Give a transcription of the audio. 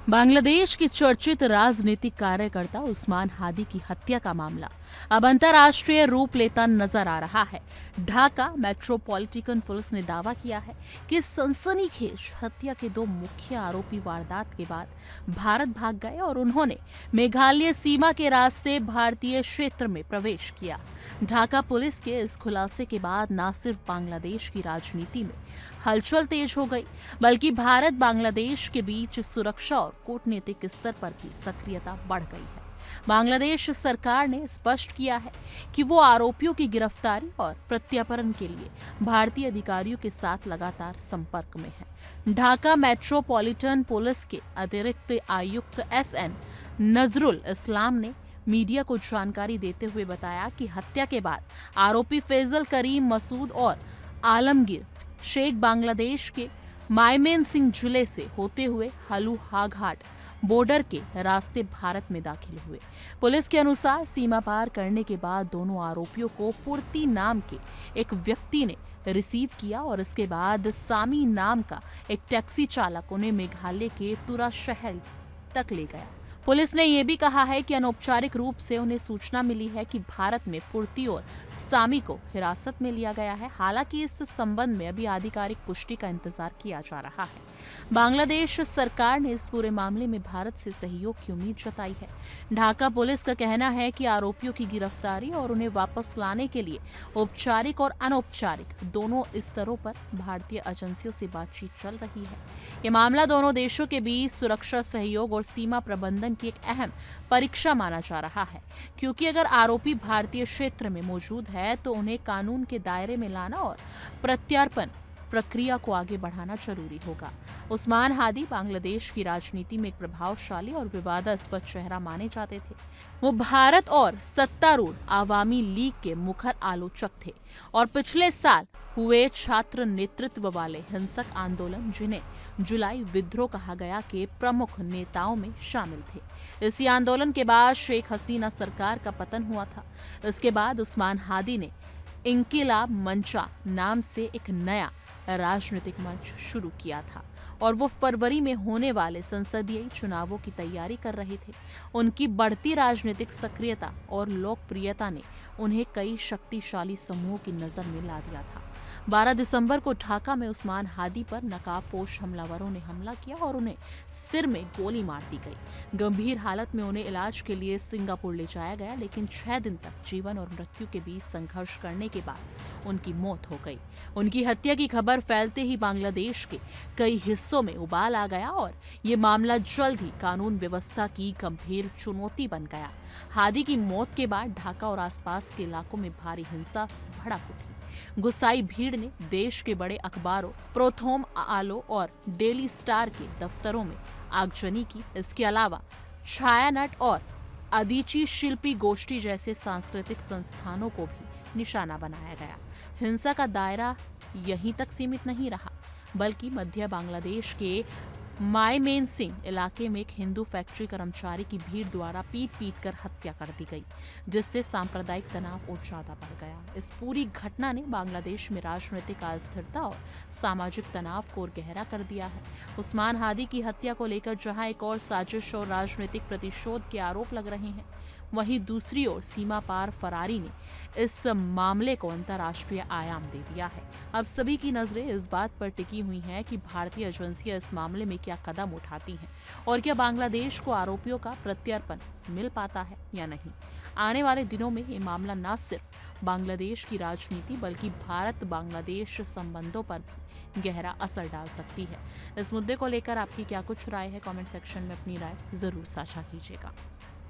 बांग्लादेश की चर्चित राजनीतिक कार्यकर्ता उस्मान हादी की हत्या का मामला अब अंतर्राष्ट्रीय रूप लेता नजर आ रहा है। ढाका मेट्रोपॉलिटन पुलिस ने दावा किया है कि सनसनीखेज हत्या के दो मुख्य आरोपी वारदात के बाद भारत भाग गए और उन्होंने मेघालय सीमा के रास्ते भारतीय क्षेत्र में प्रवेश किया। ढाका पुलिस के इस खुलासे के बाद न सिर्फ बांग्लादेश की राजनीति में हलचल तेज हो गई, बल्कि भारत बांग्लादेश के बीच सुरक्षा और कूटनीतिक स्तर पर भी सक्रियता बढ़ गई है। बांग्लादेश सरकार ने स्पष्ट किया है कि वो आरोपियों की गिरफ्तारी और प्रत्यार्पण के लिए भारतीय अधिकारियों के साथ लगातार संपर्क में है। ढाका मेट्रोपॉलिटन पुलिस के अतिरिक्त आयुक्त एसएन नजरुल इस्लाम ने मीडिया को जानकारी देते हुए बताया कि हत्या के बाद आरोपी फैजल करीम मसूद और आलमगीर शेख बांग्लादेश के मायमेनसिंह जिले से होते हुए हलूहा घाट बॉर्डर के रास्ते भारत में दाखिल हुए। पुलिस के अनुसार सीमा पार करने के बाद दोनों आरोपियों को पूर्ति नाम के एक व्यक्ति ने रिसीव किया और इसके बाद सामी नाम का एक टैक्सी चालक उन्हें मेघालय के तुरा शहर तक ले गया। पुलिस ने यह भी कहा है कि अनौपचारिक रूप से उन्हें सूचना मिली है कि भारत में पूर्ति और सामी को हिरासत में लिया गया है। हालांकि इस संबंध में अभी आधिकारिक पुष्टि का इंतजार किया जा रहा है। बांग्लादेश सरकार ने इस पूरे मामले में भारत से सहयोग की उम्मीद जताई है। ढाका पुलिस का कहना है कि आरोपियों की गिरफ्तारी और उन्हें वापस लाने के लिए औपचारिक और अनौपचारिक दोनों स्तरों पर भारतीय एजेंसियों से बातचीत चल रही है। यह मामला दोनों देशों के बीच सुरक्षा सहयोग और सीमा प्रबंधन की एक अहम परीक्षा माना जा रहा है, क्योंकि अगर आरोपी भारतीय क्षेत्र में मौजूद है तो उन्हें कानून के दायरे में लाना और प्रत्यार्पण प्रक्रिया को आगे बढ़ाना जरूरी होगा। उस्मान हादी बांग्लादेश की राजनीति में एक प्रभावशाली और विवादास्पद चेहरा माने जाते थे। वो भारत और सत्तारूढ़ आवामी लीग के मुखर आलोचक थे और पिछले साल हुए छात्र नेतृत्व वाले हिंसक आंदोलन, जिन्हें जुलाई विद्रोह कहा गया, के प्रमुख नेताओं में शामिल थे। इसी आंदोलन के बाद शेख हसीना सरकार का पतन हुआ था। इसके बाद उस्मान हादी ने इंकिलाब मंचा नाम से एक नया राजनीतिक मंच शुरू किया था और वो फरवरी में होने वाले संसदीय चुनावों की तैयारी कर रहे थे। उनकी बढ़ती राजनीतिक सक्रियता और लोकप्रियता ने उन्हें कई शक्तिशाली समूहों की नजर में ला दिया था। 12 दिसंबर को ढाका में उस्मान हादी पर नकाबपोश हमलावरों ने हमला किया और उन्हें सिर में गोली मार दी गई। गंभीर हालत में उन्हें इलाज के लिए सिंगापुर ले जाया गया, लेकिन 6 दिन तक जीवन और मृत्यु के बीच संघर्ष करने के बाद उनकी मौत हो गई। उनकी हत्या की खबर फैलते ही बांग्लादेश के कई हिस्सों में उबाल आ गया और ये मामला जल्द ही कानून व्यवस्था की गंभीर चुनौती बन गया। हादी की मौत के बाद ढाका और आसपास के इलाकों में भारी हिंसा भड़क उठी। गुस्साई भीड़ ने देश के बड़े अखबारों प्रोथोम आलो और डेली स्टार के दफ्तरों में आगजनी की। इसके अलावा छायानट और अदिची शिल्पी गोष्ठी जैसे सांस्कृतिक संस्थानों को भी निशाना बनाया गया। हिंसा का दायरा यहीं तक सीमित नहीं रहा, बल्कि मध्य बांग्लादेश के मायमेनसिंह इलाके में एक हिंदू फैक्ट्री कर्मचारी की भीड़ द्वारा पीट कर हत्या कर दी गई, जिससे सांप्रदायिक तनाव और ज्यादा बढ़ गया। इस पूरी घटना ने बांग्लादेश में राजनीतिक अस्थिरता और सामाजिक तनाव को और गहरा कर दिया है। उस्मान हादी की हत्या को लेकर जहां एक और साजिश और राजनीतिक प्रतिशोध के आरोप लग रहे हैं, वहीं दूसरी ओर सीमा पार फरारी ने इस मामले को अंतर्राष्ट्रीय आयाम दे दिया है। अब सभी की नजरें इस बात पर टिकी हुई हैं कि भारतीय एजेंसियां इस मामले में क्या कदम उठाती हैं और क्या बांग्लादेश को आरोपियों का प्रत्यार्पण मिल पाता है या नहीं। आने वाले दिनों में ये मामला न सिर्फ बांग्लादेश की राजनीति बल्कि भारत बांग्लादेश संबंधों पर भी गहरा असर डाल सकती है। इस मुद्दे को लेकर आपकी क्या कुछ राय है, कमेंट सेक्शन में अपनी राय जरूर साझा कीजिएगा।